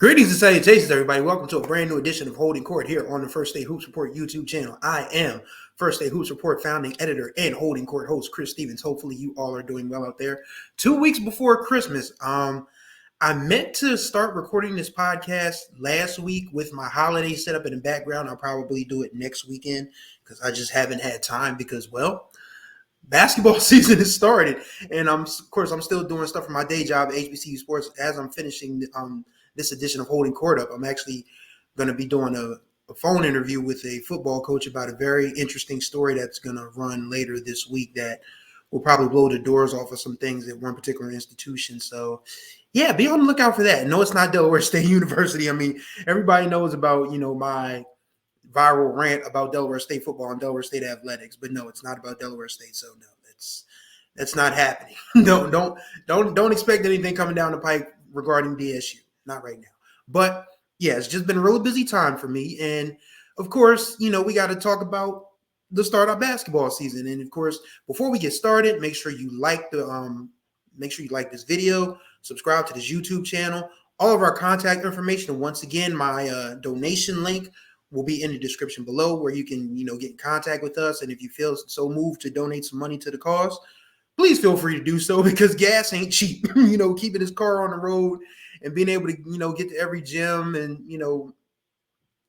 Greetings and salutations, everybody. Welcome to a brand new edition of Holding Court here on the First State Hoops Report YouTube channel. I am First State Hoops Report founding editor and Holding Court host Chris Stevens. Hopefully, you all are doing well out there. 2 weeks before Christmas, I meant to start recording this podcast last week with my holiday set up in the background. I'll probably do it next weekend because I just haven't had time because, well, basketball season has started, and I'm still doing stuff for my day job at HBCU Sports as I'm finishing this edition of Holding Court up. I'm actually going to be doing a phone interview with a football coach about a very interesting story that's going to run later this week that will probably blow the doors off of some things at one particular institution. So, yeah, be on the lookout for that. No, it's not Delaware State University. I mean, everybody knows about, my viral rant about Delaware State football and Delaware State athletics, but no, it's not about Delaware State. So no, that's not happening. Don't expect anything coming down the pipe regarding DSU. Not right now. But yeah, it's just been a really busy time for me. And of course, we got to talk about the start of basketball season. And of course, before we get started, make sure you like this video, subscribe to this YouTube channel, all of our contact information. And once again, my donation link will be in the description below where you can, get in contact with us. And if you feel so moved to donate some money to the cause, please feel free to do so because gas ain't cheap. Keeping this car on the road and being able to, get to every gym and,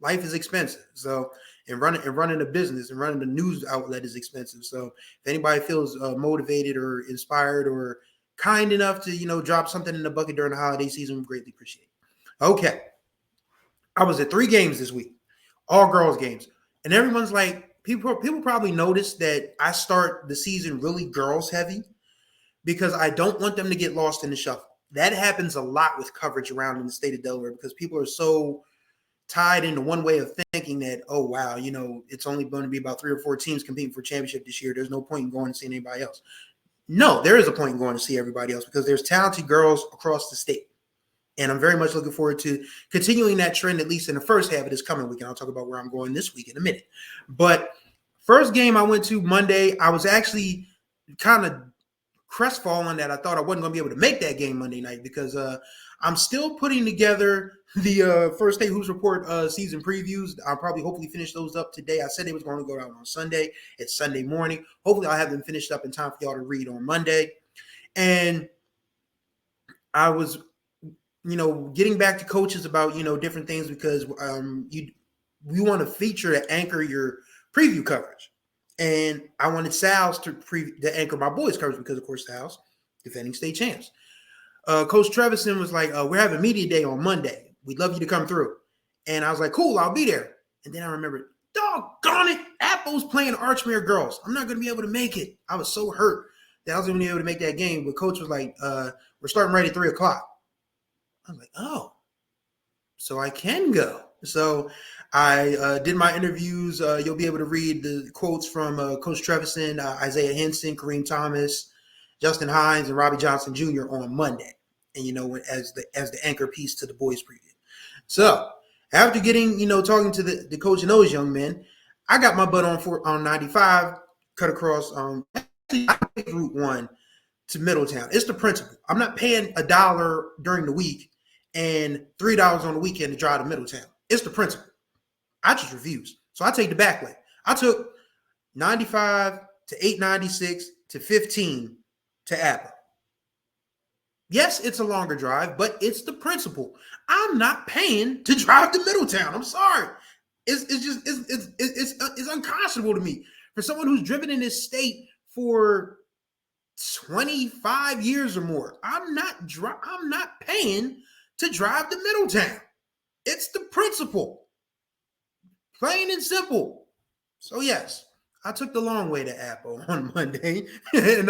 life is expensive. So, and running a business and running a news outlet is expensive. So if anybody feels motivated or inspired or kind enough to, drop something in the bucket during the holiday season, we greatly appreciate it. Okay. I was at 3 games this week, all girls games. And everyone's like, people probably noticed that I start the season really girls heavy because I don't want them to get lost in the shuffle. That happens a lot with coverage around in the state of Delaware because people are so tied into one way of thinking that, oh, wow, it's only going to be about 3 or 4 teams competing for championship this year. There's no point in going and seeing anybody else. No, there is a point in going to see everybody else because there's talented girls across the state. And I'm very much looking forward to continuing that trend, at least in the first half of this coming week. And I'll talk about where I'm going this week in a minute. But first game I went to Monday, I was actually kind of crestfallen that I thought I wasn't going to be able to make that game Monday night because I'm still putting together the First State Hoops Report season previews. I'll probably hopefully finish those up today. I said they was going to go out on Sunday. It's Sunday morning. Hopefully I'll have them finished up in time for y'all to read on Monday. And I was, getting back to coaches about, different things because we want to feature to anchor your preview coverage. And I wanted Sal's to anchor my boys' coverage because, of course, Sal's defending state champs. Coach Trevison was like, we're having media day on Monday. We'd love you to come through. And I was like, cool, I'll be there. And then I remembered, doggone it, Apple's playing Archmere girls. I'm not going to be able to make it. I was so hurt that I was going to be able to make that game. But Coach was like, we're starting right at 3 o'clock. I was like, oh, so I can go. So I did my interviews. You'll be able to read the quotes from Coach Trevison, Isaiah Henson, Kareem Thomas, Justin Hines, and Robbie Johnson Jr. on Monday. And, as the anchor piece to the boys preview. So after getting, talking to the coach and those young men, I got my butt on 95, cut across Route 1 to Middletown. It's the principle. I'm not paying $1 during the week and $3 on the weekend to drive to Middletown. It's the principle. I just refuse. So I take the back way. I took 95 to 896 to 15 to Apple. Yes, it's a longer drive, but it's the principle. I'm not paying to drive to Middletown. I'm sorry. It's unconscionable to me. For someone who's driven in this state for 25 years or more, I'm not paying to drive to Middletown. It's the principle. Plain and simple. So yes, I took the long way to Apple on Monday and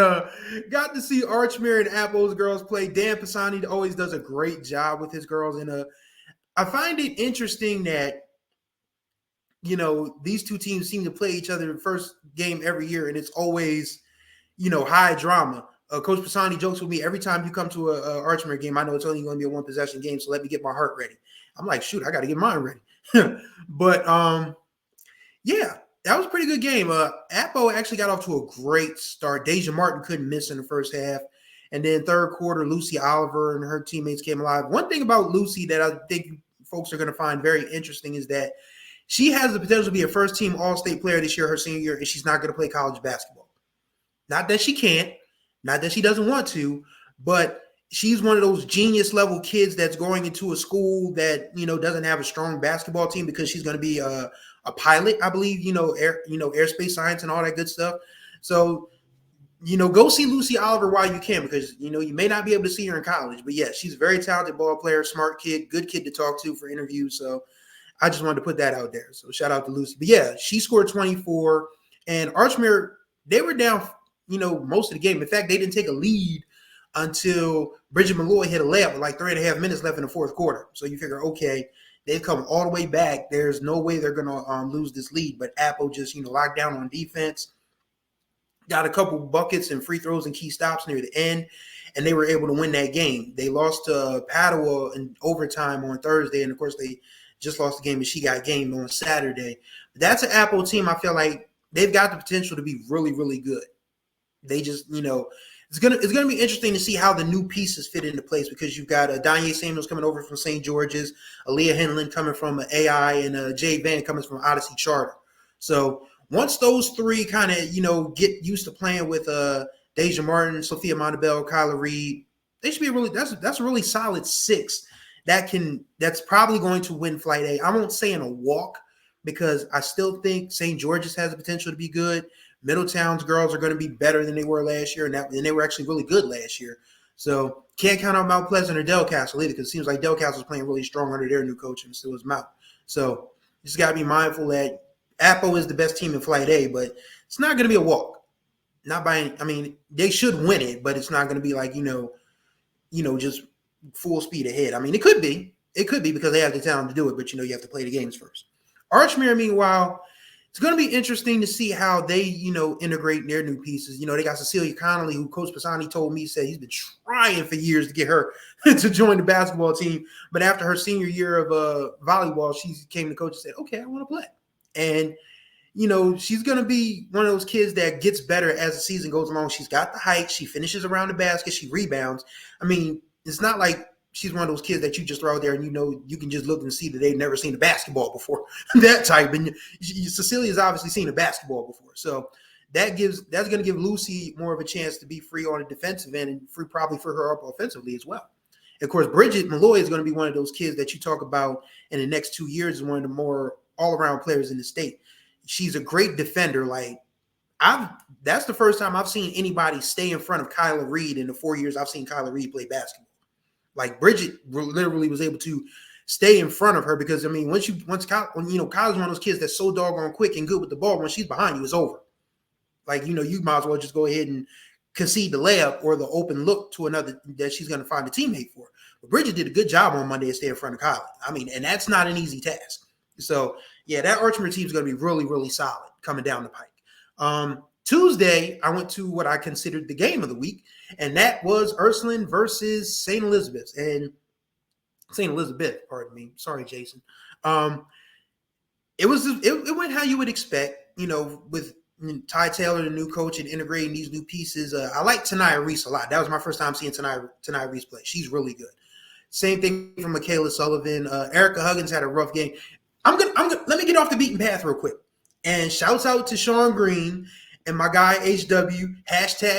got to see Archmere and Apple's girls play. Dan Pisani always does a great job with his girls. And I find it interesting that, these two teams seem to play each other in the first game every year. And it's always, high drama. Coach Pisani jokes with me, every time you come to a Archmere game, I know it's only going to be a 1-possession game, so let me get my heart ready. I'm like, shoot, I got to get mine ready. But, yeah, that was a pretty good game. Apple actually got off to a great start. Deja Martin couldn't miss in the first half. And then third quarter, Lucy Oliver and her teammates came alive. One thing about Lucy that I think folks are going to find very interesting is that she has the potential to be a first-team All-State player this year, her senior year, and she's not going to play college basketball. Not that she can't, not that she doesn't want to, but she's one of those genius-level kids that's going into a school that, doesn't have a strong basketball team because she's going to be a pilot, I believe, airspace science and all that good stuff. So, go see Lucy Oliver while you can because, you may not be able to see her in college. But, yeah, she's a very talented ball player, smart kid, good kid to talk to for interviews. So, I just wanted to put that out there. So, shout out to Lucy. But, yeah, she scored 24. And Archmere, they were down, most of the game. In fact, they didn't take a lead until Bridget Malloy hit a layup with like 3.5 minutes left in the fourth quarter. So, you figure, okay, they've come all the way back. There's no way they're going to lose this lead. But Apple just, locked down on defense. Got a couple buckets and free throws and key stops near the end, and they were able to win that game. They lost to Padua in overtime on Thursday, and, of course, they just lost the game and she got gamed on Saturday. But that's an Apple team I feel like they've got the potential to be really, really good. They just, it's gonna be interesting to see how the new pieces fit into place because you've got Danye Samuels coming over from St. George's, Aaliyah Henlin coming from AI, and Jay Van coming from Odyssey Charter. So once those three kind of, get used to playing with Deja Martin, Sophia Montebello, Kyla Reed, they should be that's a really solid six that's probably going to win Flight A. I won't say in a walk because I still think St. George's has the potential to be good. Middletown's girls are going to be better than they were last year, and they were actually really good last year. So can't count out Mount Pleasant or Delcastle either because it seems like Delcastle's playing really strong under their new coach and so is Mount. So you just got to be mindful that Apple is the best team in Flight A, but it's not going to be a walk. Not by – I mean, they should win it, but it's not going to be like, just full speed ahead. I mean, it could be. It could be because they have the talent to do it, but, you have to play the games first. Archmere, meanwhile, it's going to be interesting to see how they, integrate their new pieces. They got Cecilia Connolly, who Coach Pisani told me said he's been trying for years to get her to join the basketball team. But after her senior year of volleyball, she came to the coach and said, okay, I want to play. And, she's going to be one of those kids that gets better as the season goes along. She's got the height. She finishes around the basket. She rebounds. I mean, it's not like she's one of those kids that you just throw out there and, you can just look and see that they've never seen a basketball before. That type. And Cecilia's obviously seen a basketball before. So that's going to give Lucy more of a chance to be free on the defensive end and free probably for her up offensively as well. Of course, Bridget Malloy is going to be one of those kids that you talk about in the next 2 years as one of the more all-around players in the state. She's a great defender. That's the first time I've seen anybody stay in front of Kyla Reed in the 4 years I've seen Kyla Reed play basketball. Like Bridget literally was able to stay in front of her because Kyla's one of those kids that's so doggone quick and good with the ball. When she's behind you, it's over. You might as well just go ahead and concede the layup or the open look to another that she's going to find a teammate for. But Bridget did a good job on Monday to stay in front of Kyla. I mean, and that's not an easy task. So, yeah, that Archmere team is going to be really, really solid coming down the pike. Tuesday, I went to what I considered the game of the week, and that was Ursuline versus St. Elizabeth. And St. Elizabeth, pardon me. Sorry, Jason. It went how you would expect, with Ty Taylor, the new coach, and integrating these new pieces. I like Tanaya Reese a lot. That was my first time seeing Tanaya Reese play. She's really good. Same thing from Michaela Sullivan. Erica Huggins had a rough game. Let me get off the beaten path real quick. And shouts out to Sean Green and my guy HW,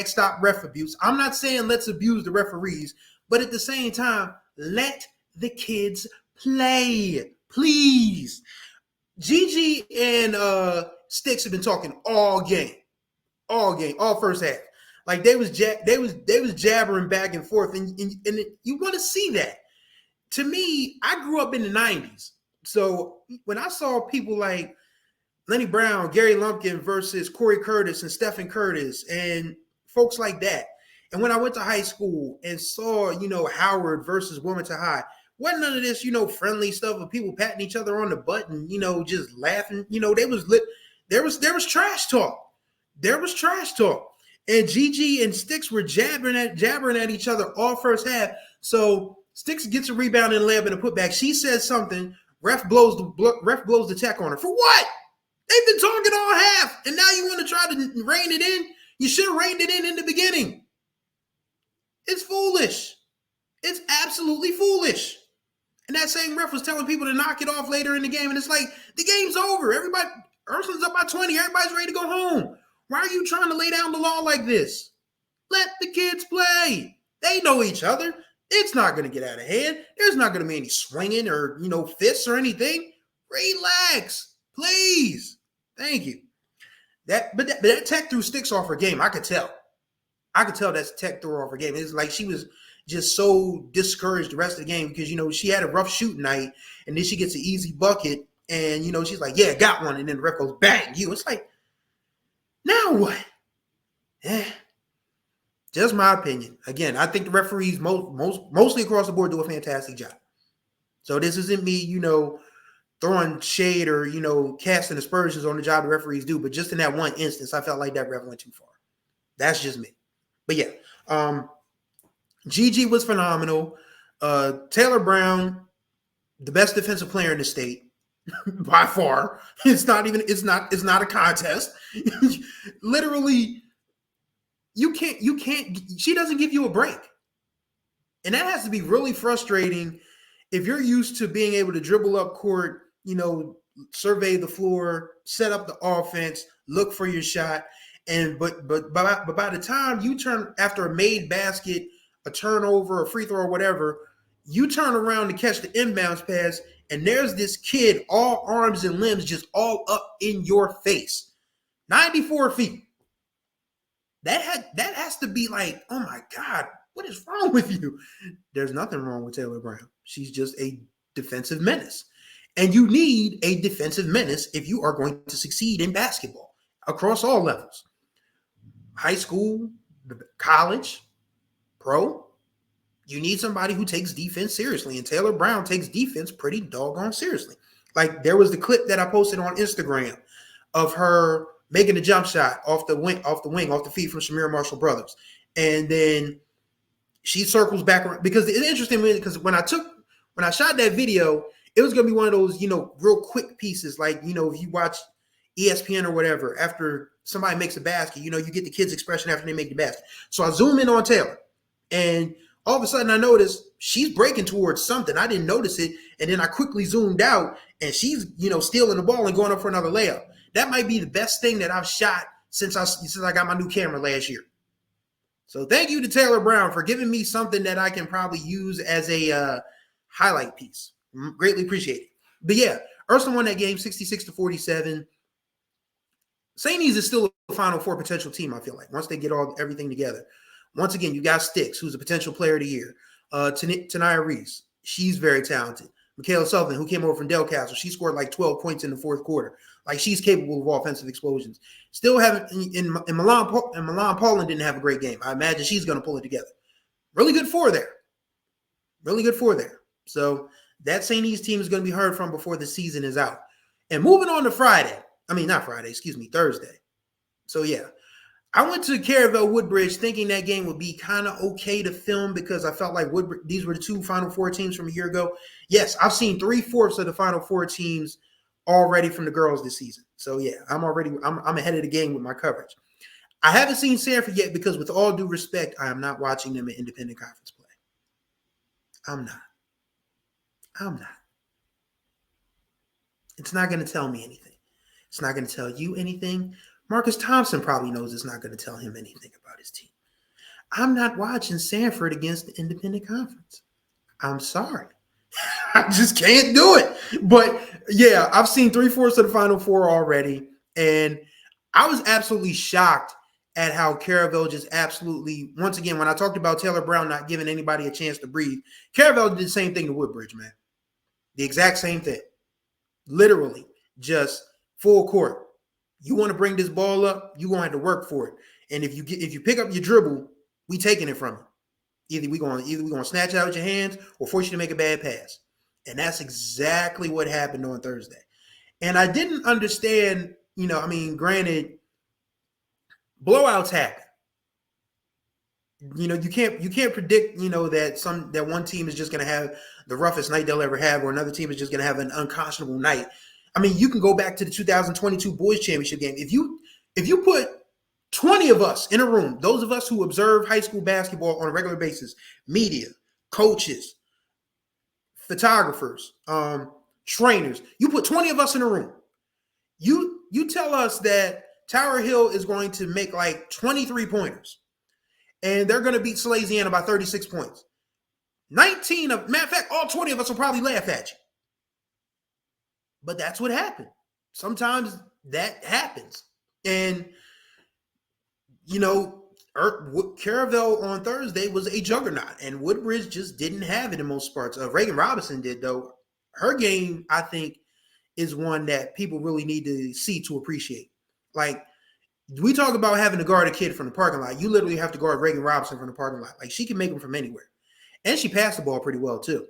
#stop ref abuse. I'm not saying let's abuse the referees, but at the same time, let the kids play, please. Gigi and Sticks have been talking all first half. Like they was jabbering back and forth, and you want to see that. To me, I grew up in the 90s. So when I saw people like Lenny Brown, Gary Lumpkin versus Corey Curtis and Stephen Curtis and folks like that, and when I went to high school and saw, Howard versus Wilmington High, wasn't none of this, friendly stuff of people patting each other on the butt and, just laughing. There was trash talk. There was trash talk. And Gigi and Sticks were jabbering at each other all first half. So Sticks gets a rebound in the layup and a putback. She says something. Ref blows the tech on her. For what? They've been talking all half, and now you want to try to rein it in? You should have reined it in the beginning. It's foolish. It's absolutely foolish. And that same ref was telling people to knock it off later in the game. And it's like, the game's over. Everybody, Ursulin's up by 20. Everybody's ready to go home. Why are you trying to lay down the law like this? Let the kids play. They know each other. It's not going to get out of hand. There's not going to be any swinging or, fists or anything. Relax, please. Thank you. But that Tech threw sticks off her game. I could tell. That's Tech threw off her game. It's like she was just so discouraged the rest of the game because, she had a rough shooting night and then she gets an easy bucket and, she's like, yeah, got one. And then the ref goes, bang, you. It's like, now what? Just my opinion. Again, I think the referees mostly across the board do a fantastic job. So this isn't me, throwing shade or, casting aspersions on the job the referees do. But just in that one instance, I felt like that ref went too far. That's just me. But yeah, Gigi was phenomenal. Taylor Brown, the best defensive player in the state by far. It's not a contest. Literally, you can't, she doesn't give you a break. And that has to be really frustrating if you're used to being able to dribble up court, survey the floor, set up the offense, look for your shot. And but by the time you turn after a made basket, a turnover, a free throw, or whatever, you turn around to catch the inbounds pass, and there's this kid, all arms and limbs, just all up in your face. 94 feet. That has to be like, oh my God, what is wrong with you? There's nothing wrong with Taylor Brown. She's just a defensive menace. And you need a defensive menace if you are going to succeed in basketball across all levels. High school, college, pro. You need somebody who takes defense seriously. And Taylor Brown takes defense pretty doggone seriously. Like there was the clip that I posted on Instagram of her making a jump shot off the feet from Shamir Marshall Brothers. And then she circles back around because it's interesting because when I shot that video, it was going to be one of those, real quick pieces. Like, if you watch ESPN or whatever, after somebody makes a basket, you get the kid's expression after they make the basket. So I zoom in on Taylor and all of a sudden I noticed she's breaking towards something. I didn't notice it. And then I quickly zoomed out and she's, stealing the ball and going up for another layup. That might be the best thing that I've shot since I got my new camera last year. So thank you to Taylor Brown for giving me something that I can probably use as a highlight piece. Greatly appreciate it. But yeah, Ursuline won that game 66-47. St. E's is still a Final Four potential team, I feel like, once they get everything together. Once again, you got Sticks, who's a potential player of the year. Tanaya Reese, she's very talented. Michaela Sullivan, who came over from Del Castle, she scored like 12 points in the fourth quarter. Like, she's capable of offensive explosions. Still haven't, in Milan Paulin didn't have a great game. I imagine she's going to pull it together. Really good four there. So that St. E's team is going to be heard from before the season is out. And moving on to Thursday. So yeah, I went to Caravel Woodbridge thinking that game would be kind of okay to film because I felt like these were the two Final Four teams from a year ago. Yes, I've seen 3/4 of the Final Four teams already from the girls this season. So yeah, I'm ahead of the game with my coverage. I haven't seen Sanford yet because with all due respect, I am not watching them in independent conference play. I'm not. It's not going to tell me anything. It's not going to tell you anything. Marcus Thompson probably knows it's not going to tell him anything about his team. I'm not watching Sanford against the independent conference. I'm sorry. I just can't do it. But yeah, I've seen 3/4 of the Final Four already. And I was absolutely shocked at how Caravel just absolutely, once again, when I talked about Taylor Brown not giving anybody a chance to breathe, Caravel did the same thing to Woodbridge, man. The exact same thing. Literally, just full court. You want to bring this ball up, you're going to have to work for it. And if you pick up your dribble, we taking it from you. Either we're going to snatch it out with your hands or force you to make a bad pass. And that's exactly what happened on Thursday. And I didn't understand, granted, blowouts happen. You can't predict, that one team is just going to have the roughest night they'll ever have, or another team is just going to have an unconscionable night. I mean, you can go back to the 2022 Boys Championship game. If you put 20 of us in a room, those of us who observe high school basketball on a regular basis, media, coaches, photographers, trainers, you put 20 of us in a room. You tell us that Tower Hill is going to make like 23 pointers and they're going to beat Salesiana by 36 points. 19 of, matter of fact, all 20 of us will probably laugh at you. But that's what happened. Sometimes that happens. And, you know, Caravel on Thursday was a juggernaut, and Woodbridge just didn't have it in most parts. Reagan Robinson did, though. Her game, I think, is one that people really need to see to appreciate. Like, we talk about having to guard a kid from the parking lot. You literally have to guard Reagan Robinson from the parking lot. Like, she can make them from anywhere. And she passed the ball pretty well, too.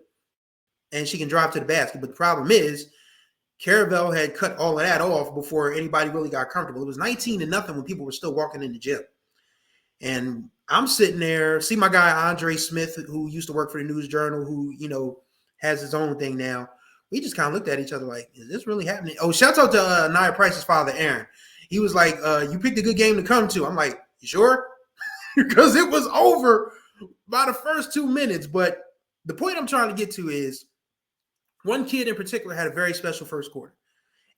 And she can drive to the basket. But the problem is, Caravel had cut all of that off before anybody really got comfortable. It was 19-0 when people were still walking in the gym. And I'm sitting there, see my guy Andre Smith, who used to work for the News Journal, who, you know, has his own thing now. We just kind of looked at each other like, is this really happening? Oh, shout out to Nia Price's father, Aaron. He was like, you picked a good game to come to. I'm like, you sure? Because it was over by the first 2 minutes. But the point I'm trying to get to is one kid in particular had a very special first quarter.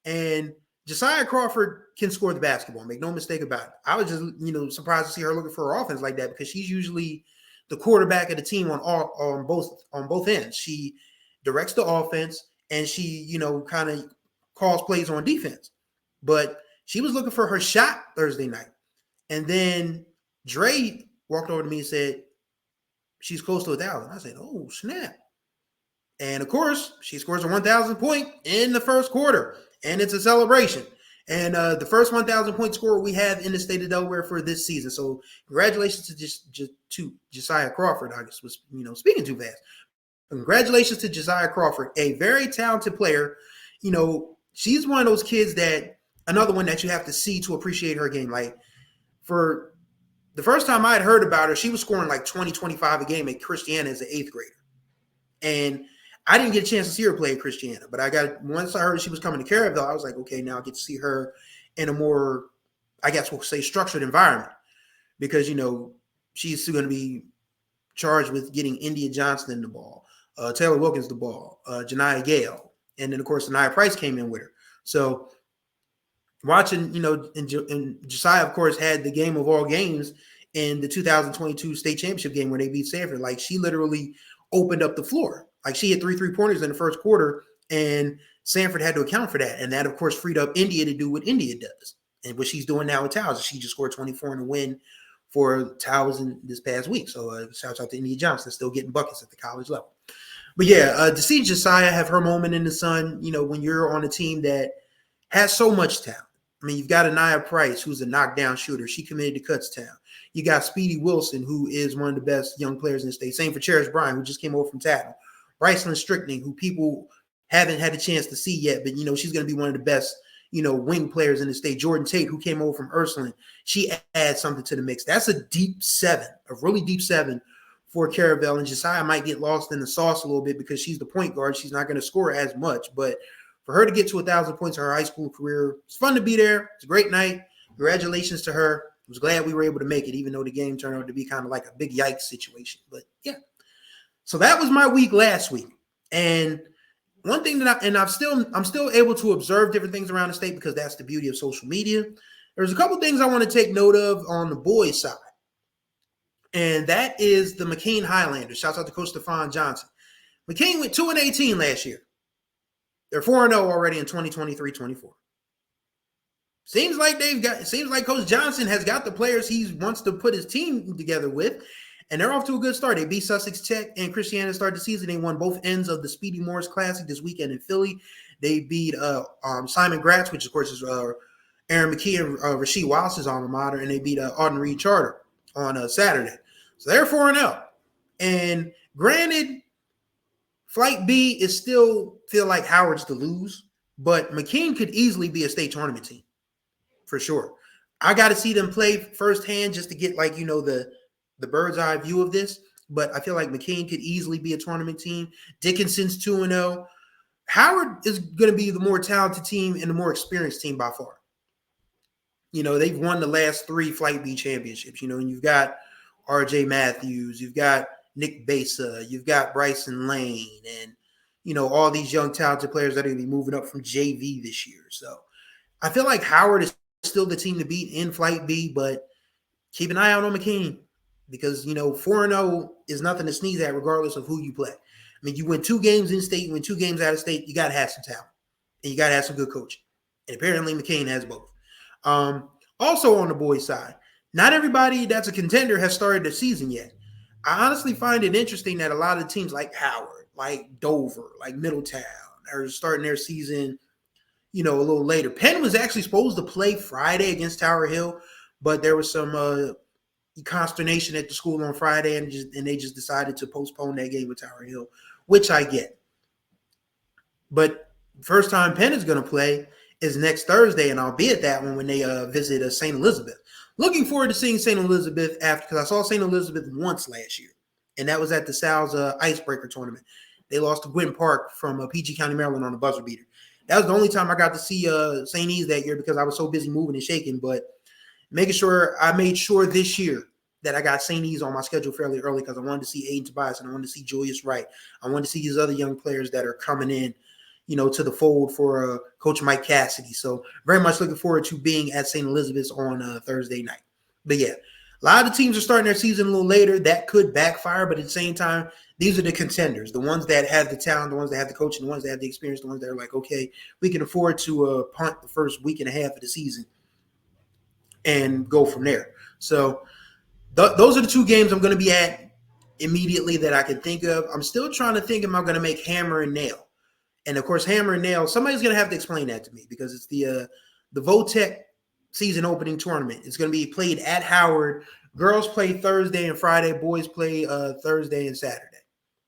And Jasiyah Crawford can score the basketball, make no mistake about it. I was just, you know, surprised to see her looking for her offense like that because she's usually the quarterback of the team on both ends. She directs the offense and she, you know, kind of calls plays on defense. But she was looking for her shot Thursday night. And then Dre walked over to me and said, she's close to 1,000. I said, oh, snap. And, of course, she scores a 1,000 point in the first quarter, and it's a celebration. And the first 1,000 point scorer we have in the state of Delaware for this season. So congratulations to Jasiyah Crawford. I just was, you know, speaking too fast. Congratulations to Jasiyah Crawford, a very talented player. You know, she's one of those kids that, another one that you have to see to appreciate her game. Like, for the first time I had heard about her, she was scoring like 20, 25 a game at Christiana as an 8th grader. And I didn't get a chance to see her play at Christiana, but once I heard she was coming to Caravel, I was like, okay, now I get to see her in a more, I guess we'll say, structured environment because, you know, she's going to be charged with getting India Johnson the ball, Taylor Wilkins the ball, Janiyah Gale, and then, of course, Nia Price came in with her. So watching, you know, and Jasiyah, of course, had the game of all games in the 2022 state championship game where they beat Sanford. Like, she literally opened up the floor. Like, she hit 3 3-pointers in the first quarter, and Sanford had to account for that. And that, of course, freed up India to do what India does and what she's doing now with Towers. She just scored 24 in a win for Towers in this past week. So shouts out to India Johnson, still getting buckets at the college level. But, yeah, to see Jasiyah have her moment in the sun, you know, when you're on a team that has so much talent. I mean, you've got Nia Price, who's a knockdown shooter. She committed to Kutztown. You got Speedy Wilson, who is one of the best young players in the state. Same for Cherish Bryan, who just came over from Tattle. Brycelyn Strickling, who people haven't had a chance to see yet, but, you know, she's going to be one of the best, you know, wing players in the state. Jordan Tate, who came over from Ursuline, she adds something to the mix. That's a deep 7, a really deep 7 for Caravel. And Jasiyah might get lost in the sauce a little bit because she's the point guard. She's not going to score as much, but for her to get to 1,000 points in her high school career, it's fun to be there. It's a great night. Congratulations to her. I was glad we were able to make it, even though the game turned out to be kind of like a big yikes situation. But yeah. So that was my week last week. And one thing that I'm still able to observe different things around the state because that's the beauty of social media. There's a couple things I want to take note of on the boys' side. And that is the McKean Highlanders. Shouts out to Coach Stephon Johnson. McKean went 2-18 last year. They're 4-0 already in 2023-24. Seems like Coach Johnson has got the players he wants to put his team together with, and they're off to a good start. They beat Sussex Tech and Christiana to start the season. They won both ends of the Speedy Morris Classic this weekend in Philly. They beat Simon Gratz, which of course is Aaron McKean, Rasheed Wallace's alma mater, and they beat Auden Reed Charter on Saturday. So they're 4-0. And granted, Flight B is still feel like Howard's to lose, but McKean could easily be a state tournament team for sure. I got to see them play firsthand just to get, like, you know, the bird's eye view of this, but I feel like McKean could easily be a tournament team. Dickinson's 2-0. Howard is going to be the more talented team and the more experienced team by far. They've won the last 3 Flight B championships, and you've got RJ Matthews, you've got Nick Besa, you've got Bryson Lane, and, all these young talented players that are going to be moving up from JV this year. So I feel like Howard is still the team to beat in Flight B, but keep an eye out on McKean because, 4-0 is nothing to sneeze at regardless of who you play. I mean, you win 2 games in state, you win 2 games out of state, you got to have some talent, and you got to have some good coaching. And apparently McKean has both. Also on the boys' side, not everybody that's a contender has started the season yet. I honestly find it interesting that a lot of teams like Howard, like Dover, like Middletown are starting their season, a little later. Penn was actually supposed to play Friday against Tower Hill, but there was some consternation at the school on Friday, and they just decided to postpone that game with Tower Hill, which I get. But first time Penn is going to play is next Thursday, and I'll be at that one when they visit St. Elizabeth. Looking forward to seeing St. Elizabeth because I saw St. Elizabeth once last year, and that was at the Sal's Icebreaker tournament. They lost to Gwynn Park from PG County, Maryland on a buzzer beater. That was the only time I got to see St. E's that year because I was so busy moving and shaking, but I made sure this year that I got St. E's on my schedule fairly early because I wanted to see Aiden Tobias and I wanted to see Julius Wright. I wanted to see these other young players that are coming in, to the fold for Coach Mike Cassidy. So very much looking forward to being at St. Elizabeth's on Thursday night. But yeah, a lot of the teams are starting their season a little later. That could backfire, but at the same time, these are the contenders, the ones that have the talent, the ones that have the coaching, the ones that have the experience, the ones that are like, okay, we can afford to punt the first week and a half of the season and go from there. So those are the 2 games I'm going to be at immediately that I can think of. I'm still trying to think, am I going to make Hammer and Nail? And of course, Hammer and Nail, somebody's going to have to explain that to me because it's the VOTEC season opening tournament. It's going to be played at Howard. Girls play Thursday and Friday. Boys play Thursday and Saturday.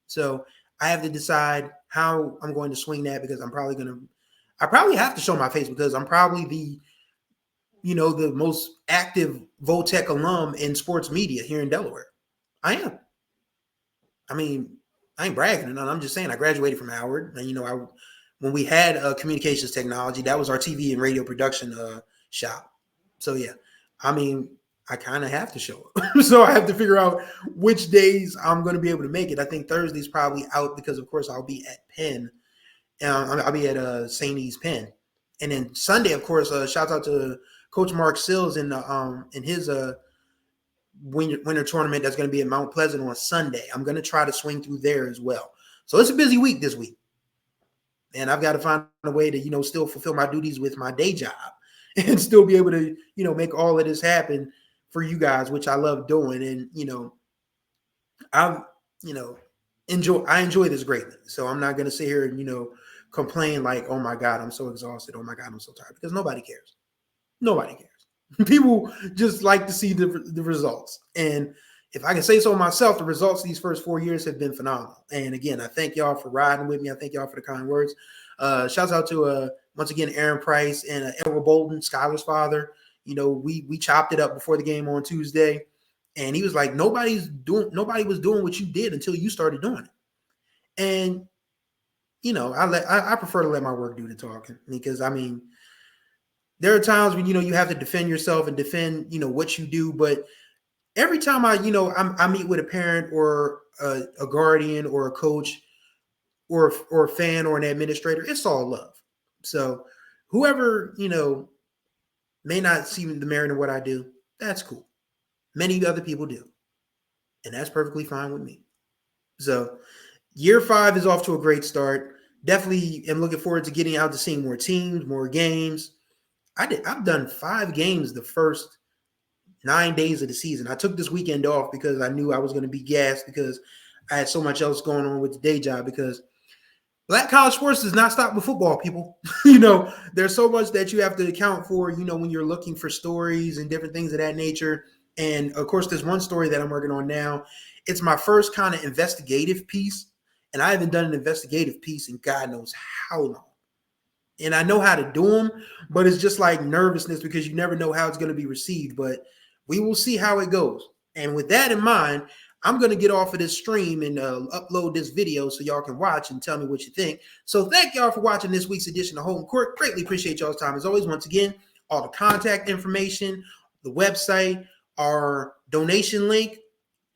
So I have to decide how I'm going to swing that because I probably have to show my face because I'm probably the most active VOTEC alum in sports media here in Delaware. I am. I mean, I ain't bragging or nothing. I'm just saying I graduated from Howard. And, when we had communications technology, that was our TV and radio production shop. So, yeah, I mean, I kind of have to show up. So I have to figure out which days I'm going to be able to make it. I think Thursday's probably out because, of course, I'll be at Penn. I'll be at St. E's Penn. And then Sunday, of course, shout out to Coach Mark Sills in his winter tournament that's going to be at Mount Pleasant on Sunday. I'm going to try to swing through there as well. So it's a busy week this week. And I've got to find a way to, still fulfill my duties with my day job and still be able to, make all of this happen for you guys, which I love doing. And, I enjoy this greatly. So I'm not going to sit here and, complain like, oh my God, I'm so exhausted. Oh my God, I'm so tired, because nobody cares. Nobody cares. People just like to see the results. And if I can say so myself, the results these first 4 years have been phenomenal. And again, I thank y'all for riding with me. I thank y'all for the kind words. Shouts out to once again Aaron Price and Edward Bolden, Skylar's father. We chopped it up before the game on Tuesday, and he was like, nobody was doing what you did until you started doing it. And I prefer to let my work do the talking, because I mean, there are times when you have to defend yourself and defend what you do, but every time I meet with a parent or a guardian or a coach or a fan or an administrator, it's all love. So whoever may not see the merit in what I do, that's cool. Many other people do, and that's perfectly fine with me. So year 5 is off to a great start. Definitely am looking forward to getting out to seeing more teams, more games. I've done 5 games the first 9 days of the season. I took this weekend off because I knew I was going to be gassed because I had so much else going on with the day job, because Black college sports does not stop with football, people. There's so much that you have to account for, when you're looking for stories and different things of that nature. And of course, there's one story that I'm working on now. It's my first kind of investigative piece. And I haven't done an investigative piece in God knows how long. And I know how to do them, but it's just like nervousness because you never know how it's going to be received. But we will see how it goes. And with that in mind, I'm going to get off of this stream and upload this video so y'all can watch and tell me what you think. So thank y'all for watching this week's edition of Home Court. Greatly appreciate y'all's time. As always, once again, all the contact information, the website, our donation link,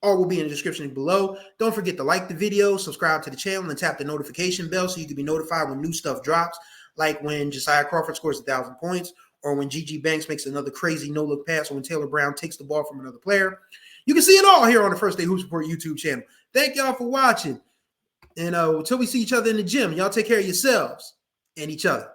all will be in the description below. Don't forget to like the video, subscribe to the channel, and tap the notification bell so you can be notified when new stuff drops, like when Jasiyah Crawford scores 1,000 points, or when GG Banks makes another crazy no-look pass, or when Taylor Brown takes the ball from another player. You can see it all here on the First Day Hoops Report YouTube channel. Thank y'all for watching. And until we see each other in the gym, y'all take care of yourselves and each other.